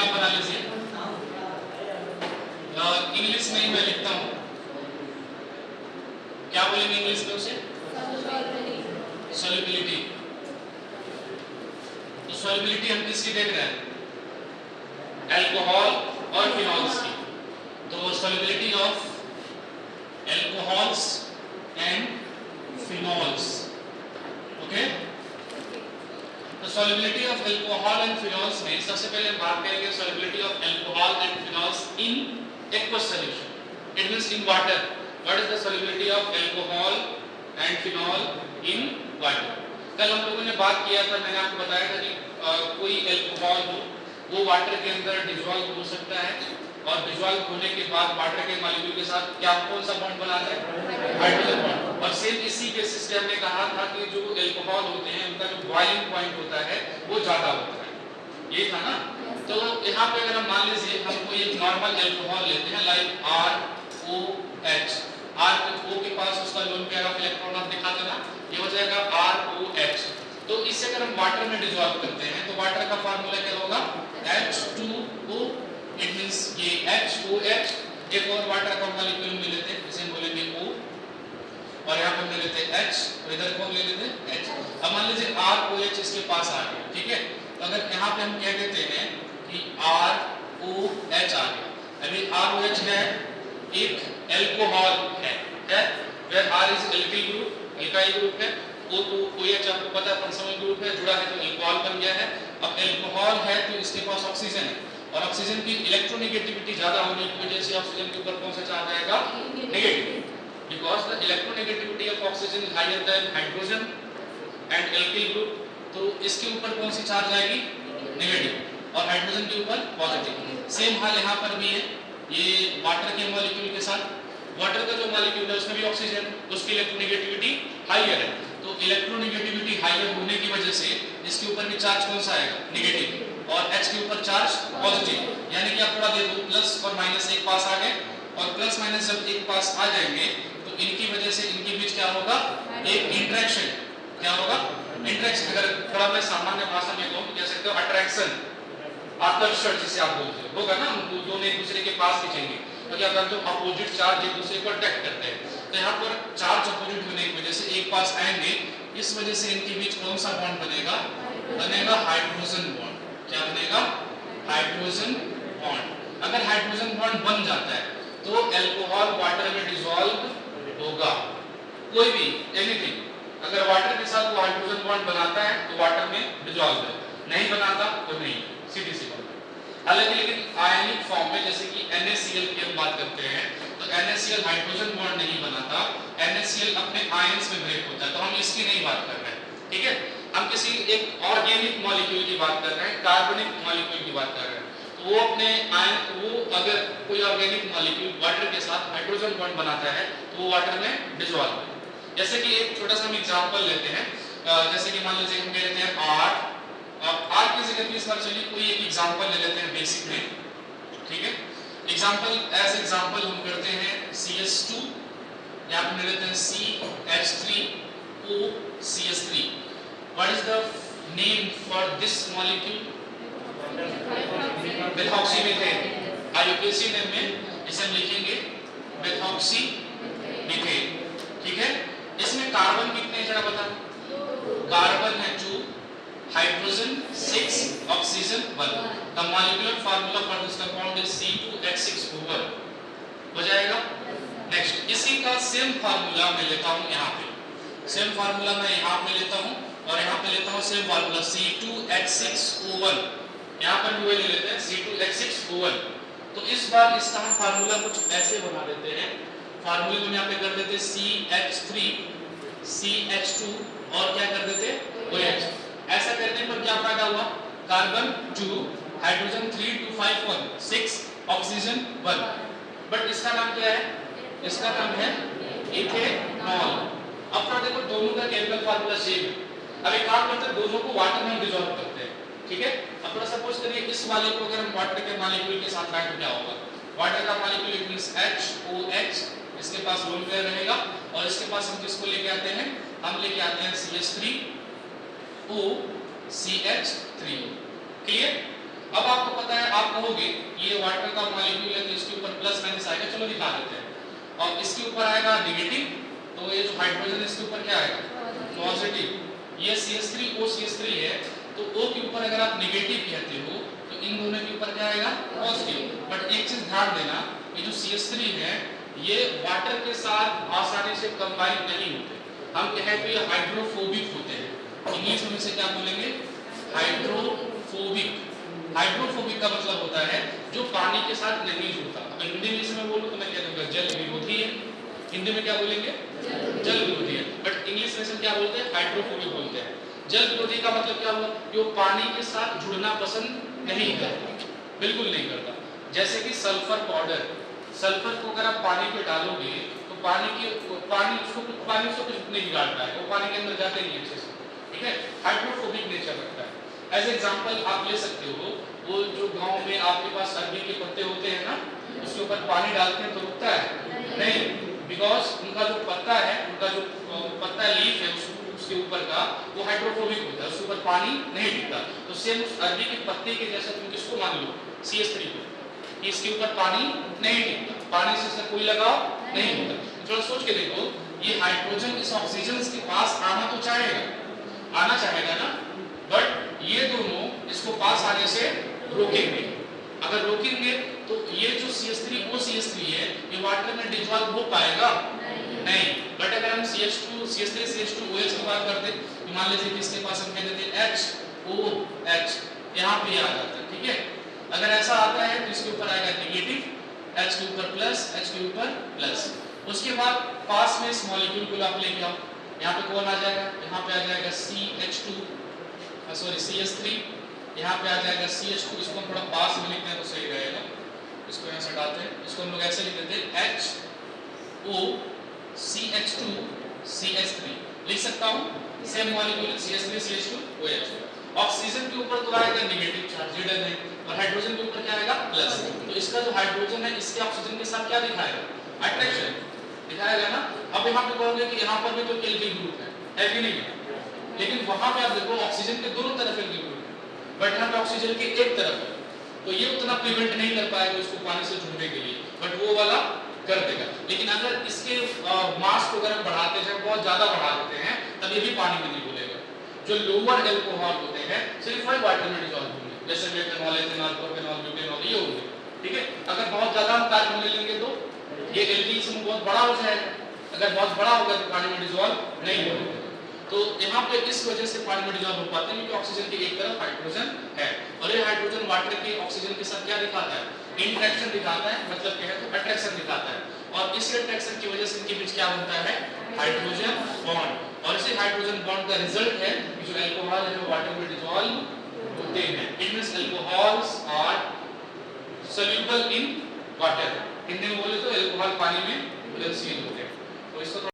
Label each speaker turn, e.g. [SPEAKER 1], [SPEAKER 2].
[SPEAKER 1] आप बना लीजिए। इंग्लिश में ही मैं लिखता हूँ, क्या बोलेंगे इंग्लिश में उसे? सॉल्युबिलिटी। तो सॉल्युबिलिटी हम किसकी देख रहे हैं? अल्कोहल और फिनॉल्स की। तो solubility of alcohols and phenols, okay. तो solubility of alcohol and phenols में सबसे पहले हम बात करेंगे solubility of alcohol and phenols in aqueous solution, it means in water. What is the solubility of alcohol and phenol in water? कल हम लोगों ने बात किया था, मैंने आपको बताया था कि कोई अल्कोहल हो वो वाटर के अंदर डिसॉल्व हो सकता है और डिसॉल्व होने के बाद वाटर के मॉलिक्यूल के साथ क्या कौन सा बॉन्ड बनाता है? Hydrogen bond. और सेम इसी बेसिस पे हमने कहा था कि जो अल्कोहल होते हैं उनका जो बॉइलिंग पॉइंट होता है वो ज्यादा होता है, ये था ना। तो यहाँ पे अगर हम मान लीजिए हम कोई एक नॉर्मल अल्कोहल लेते हैं लाइक ROH, R O के पास उसका लोन पेयर ऑफ इलेक्ट्रॉन आप दिखा देना, ये हो जाएगा ROH। तो इससे अगर हम वाटर में डिसॉल्व करते हैं तो वाटर का फार्मूला क्या होगा? H2O, इट मींस ये HOH। एक और वाटर का मॉलिक्यूल हम ले लेते हैं, इसे हम बोलेंगे O, और यहाँ पे हम ले लेते हैं H, और इधर कौन ले लेते हैं? H। अब मान लीजिए ROH इसके पास आ गया, ठीक है। तो अगर यहाँ पे हम कह देते हैं कि ROH आ गया, अभी ROH है एक अल्कोहल है, where R is alkyl group, alkyl group है, O तो OH आपको पता है फंक्शनल ग्रुप है, जुड़ा है तो अल्कोहल बन गया है। अब अल्कोहल है तो इसके पास ऑक्सीजन है और ऑक्सीजन की इलेक्ट्रोनेगेटिविटी ज्यादा होने की वजह से ऑक्सीजन के ऊपर कौन सा चार्ज आएगा? Negative, because the electronegativity of oxygen is higher than hydrogen and alkyl group. तो इसके ऊपर कौन सी चार्ज आएगी? नेगेटिव, और हाइड्रोजन के ऊपर पॉजिटिव। सेम हाल यहाँ पर भी है, ये वाटर के मॉलिक्यूल के साथ, वाटर का जो मॉलिक्यूल है उसमें भी ऑक्सीजन, उसकी इलेक्ट्रोनेगेटिविटी हायर है, तो इलेक्ट्रोनेगेटिविटी हायर होने की वजह से इसके ऊपर भी चार्ज कौन सा आएगा? नेगेटिव, और H के ऊपर चार्ज पॉजिटिव। यानी कि आप थोड़ा दे दो, प्लस और माइनस एक पास आ गए, और प्लस माइनस जब एक पास आ जाएंगे तो इनकी वजह से इनके बीच क्या होगा? एक इंटरेक्शन। क्या होगा? इंटरेक्शन। अगर थोड़ा मैं सामान्य भाषा में कहूँ तो कह सकते हो अट्रैक्शन, आकर्षण जिसे आप बोलते हो, होगा ना। हम दोनों एक दूसरे के पास खींचेंगे तो क्या करते हो? अपोजिट चार्ज एक दूसरे को अट्रैक्ट करते हैं। तो यहाँ पर चार्ज अपोजिट होने की वजह से एक पास आएंगे, इस वजह से इनके बीच कौन सा बॉन्ड बनेगा? बनेगा हाइड्रोजन बॉन्ड। क्या बनेगा? Hydrogen bond. अगर हाइड्रोजन बॉन्ड बन जाता है तो अल्कोहल वाटर में डिसॉल्व होगा, कोई भी एनीथिंग। अगर वाटर के साथ वो हाइड्रोजन बॉन्ड बनाता है तो वाटर में डिसॉल्व है, नहीं बनाता तो नहीं, सीधी सी बात। हालांकि लेकिन आयनिक फॉर्म में जैसे कि NaCl की हम बात करते हैं तो NaCl हाइड्रोजन बॉन्ड नहीं बनाता, NaCl अपने आयंस में ब्रेक होता है, तो हम इसकी नहीं बात कर रहे हैं, ठीक है। हम किसी एक ऑर्गेनिक मॉलिक्यूल की बात कर रहे हैं, कार्बनिक मॉलिक्यूल की बात कर रहे हैं। तो वो अपने आयन, वो अगर कोई ऑर्गेनिक मॉलिक्यूल वाटर के साथ हाइड्रोजन बॉन्ड बनाता है तो वो वाटर में डिसॉल्व है। जैसे कि एक छोटा सा हम एग्जांपल लेते हैं, जैसे कि मान लीजिए हम कह लेते हैं R की जगह पे इस बार चलिए कोई एक एग्जांपल ले लेते हैं बेसिक में, ठीक है। एग्जांपल एज एग्जांपल हम करते हैं CH2, यहाँ पे ले लेते हैं CH3OCH3। What is the name for this molecule? methoxymethanes। IUPAC name में इसे हम लिखेंगे methoxymethanes, ठीक है। इसमें कार्बन कितने हैं जरा बताओ? कार्बन है 2, hydrogen 6, oxygen 1। The molecular formula for this compound is C2H6O1, हो जाएगा। नेक्स्ट, इसी का सेम फार्मूला मैं लेता हूं यहाँ पे, सेम फार्मूला मैं यहाँ पे लेता हूँ और यहाँ पे लेता हूँ सेम फार्मूला C2H6O1, यहाँ पर भी वही ले लेते हैं C2H6O1। तो इस बार इसका हम फार्मूला कुछ ऐसे बना देते हैं, फार्मूले को यहाँ पे कर देते CH3 CH2 और क्या कर देते OH। ऐसा करने पर क्या फायदा हुआ? Carbon 2, hydrogen 3 2 5 1 6, oxygen 1। बट इसका नाम क्या है? इसका नाम है इथेनॉल। अब थोड़ा देखो, दोनों का केमिकल फार्मूला सेम है। अब एक काम करते हैं, दोनों को वाटर में डिसॉल्व करते हैं, ठीक है। अब थोड़ा सपोज करिए इस वाले को अगर हम वाटर के मॉलिक्यूल के साथ लाएं तो क्या होगा? वाटर का मॉलिक्यूल मींस HOH, इसके पास लोन पेयर रहेगा और इसके पास हम किसको लेके आते हैं? हम लेके आते हैं CH3OCH3। क्लियर? अब आपको पता है, आप आप कहोगे ये वाटर का मॉलिक्यूल है तो इसके ऊपर प्लस माइनस आएगा, चलो दिखा देते हैं। और इसके ऊपर आएगा नेगेटिव, तो ये जो हाइड्रोजन है इसके ऊपर क्या आएगा पॉजिटिव। ये CH3OCH3 है, तो O के ऊपर अगर आप नेगेटिव कहते हो तो इन दोनों के ऊपर क्या आएगा पॉजिटिव। बट एक चीज ध्यान देना, ये जो CH3 है ये वाटर के साथ आसानी से कंबाइन नहीं होते, हम कहें तो ये हाइड्रोफोबिक होते हैं। इंग्लिश में इसे क्या बोलेंगे हाइड्रोफोबिक। हाइड्रोफोबिक का मतलब होता है जो पानी के साथ नहीं जुड़ता। अब हिंदी में इसमें बोलूं तो मैं कह दूंगा जल विरोधी है, हिंदी में क्या बोलेंगे जल विरोधी है, बट इंग्लिश में इसे क्या बोलते हैं हाइड्रोफोबिक बोलते हैं। जल विरोधी का मतलब क्या हुआ, जो पानी के साथ जुड़ना पसंद नहीं करता, बिल्कुल नहीं करता। जैसे कि सल्फर पाउडर, सल्फर को अगर आप पानी पे डालोगे तो पानी उसको कुछ नहीं बिगाड़ पाएगा, वो पानी के अंदर जाते नहीं अच्छे से, ठीक है, हाइड्रोफोबिक नेचर रखता है। एज एग्जांपल आप ले सकते हो, वो जो गांव में आपके पास अरबी के पत्ते होते हैं ना, उसके ऊपर पानी डालते हैं तो रुकता है नहीं, बिकॉज उनका जो पत्ता है, उनका जो पत्ता लीफ है उसके ऊपर का वो हाइड्रोफोबिक होता है, उसके ऊपर पानी नहीं टिकता। तो सेम उस अरबी के पत्ते के जैसा तुम किसको मान लो CH3 को, कि इसके ऊपर पानी नहीं टिकता, पानी से इसका कोई लगाव नहीं होता। थोड़ा सोच के देखो, ये हाइड्रोजन इस ऑक्सीजन के पास आना तो चाहेगा ना, बट ये दोनों इसको पास आने से रोकेंगे। अगर रोकेंगे तो ये जो CH3OCH3 है ये वाटर में डिसॉल्व हो पाएगा नहीं। बट अगर हम CH3CH2OH की बात करते तो मान लीजिए कि इसके पास हम कह देते HOH, यहाँ पे आ जाता है, ठीक है। अगर ऐसा आता है तो इसके ऊपर आएगा नेगेटिव, H के ऊपर प्लस, H के ऊपर प्लस। उसके बाद पास में इस मॉलिक्यूल को आप लेके आओ, यहाँ पे कौन आ जाएगा, यहाँ पे आ जाएगा CH3, यहाँ पे आ जाएगा CH2। इसको हम थोड़ा पास में लिखते हैं तो सही रहेगा, इसको यहाँ से हटाते हैं, इसको हम लोग ऐसे लिख देते हैं HOCH2CH3 लिख सकता हूँ, सेम मॉलिक्यूल CH3CH2OH। ऑक्सीजन के ऊपर तो आएगा नेगेटिव चार्ज हिडन है, और हाइड्रोजन के ऊपर क्या आएगा प्लस। तो इसका जो हाइड्रोजन है इसके ऑक्सीजन के साथ क्या दिखाएगा अट्रैक्शन दिखाएगा ना। अब यहाँ पे कहोगे कि यहाँ पर भी तो एल्किल ग्रुप है कि नहीं है, लेकिन वहां पे आप देखो ऑक्सीजन के दोनों तरफ एल्किल ग्रुप है, बट यहाँ पे ऑक्सीजन के एक तरफ है, तो ये उतना प्रिवेंट नहीं कर पाएगा उसको पानी से जुड़ने के लिए, बट वो वाला कर देगा। लेकिन अगर इसके मास को अगर हम बढ़ाते जाए, बहुत ज्यादा बढ़ा देते हैं, तब ये भी पानी में नहीं घुलेगा। जो लोअर एल्कोहल होते हैं सिर्फ वही वाटर में डिसॉल्व होंगे, जैसे मेथनॉल, एथेनॉल, प्रोपेनॉल, ब्यूटेनॉल ये होंगे, ठीक है। अगर बहुत ज्यादा हम कार्बन ले लेंगे तो ये एल्किल समूह बहुत बड़ा हो जाएगा, अगर बहुत बड़ा होगा तो पानी में डिसॉल्व नहीं होगा। तो यहाँ पे इस वजह से पानी में डिसॉल्व हो पाते हैं क्योंकि ऑक्सीजन की एक तरफ हाइड्रोजन है, और ये हाइड्रोजन वाटर के ऑक्सीजन के साथ क्या दिखाता है इंटरेक्शन दिखाता है, मतलब क्या है तो अट्रैक्शन दिखाता है, और इस अट्रैक्शन की वजह से इनके बीच क्या बनता है हाइड्रोजन बॉन्ड, और इसी हाइड्रोजन बॉन्ड का रिजल्ट है कि जो अल्कोहल है वो वाटर में डिसॉल्व होते हैं। It means alcohols are soluble in water, Hindi में बोले तो अल्कोहल पानी में घुलनशील होते हैं। तो इसको